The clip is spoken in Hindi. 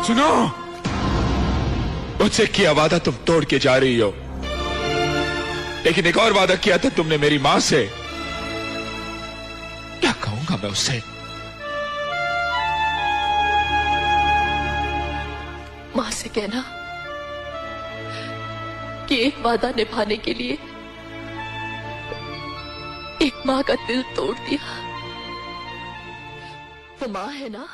सुनो, मुझसे किया वादा तुम तोड़ के जा रही हो, लेकिन एक और वादा किया था तुमने मेरी मां से। क्या कहूंगा मैं उससे? मां से कहना कि एक वादा निभाने के लिए एक मां का दिल तोड़ दिया। वो मां है ना।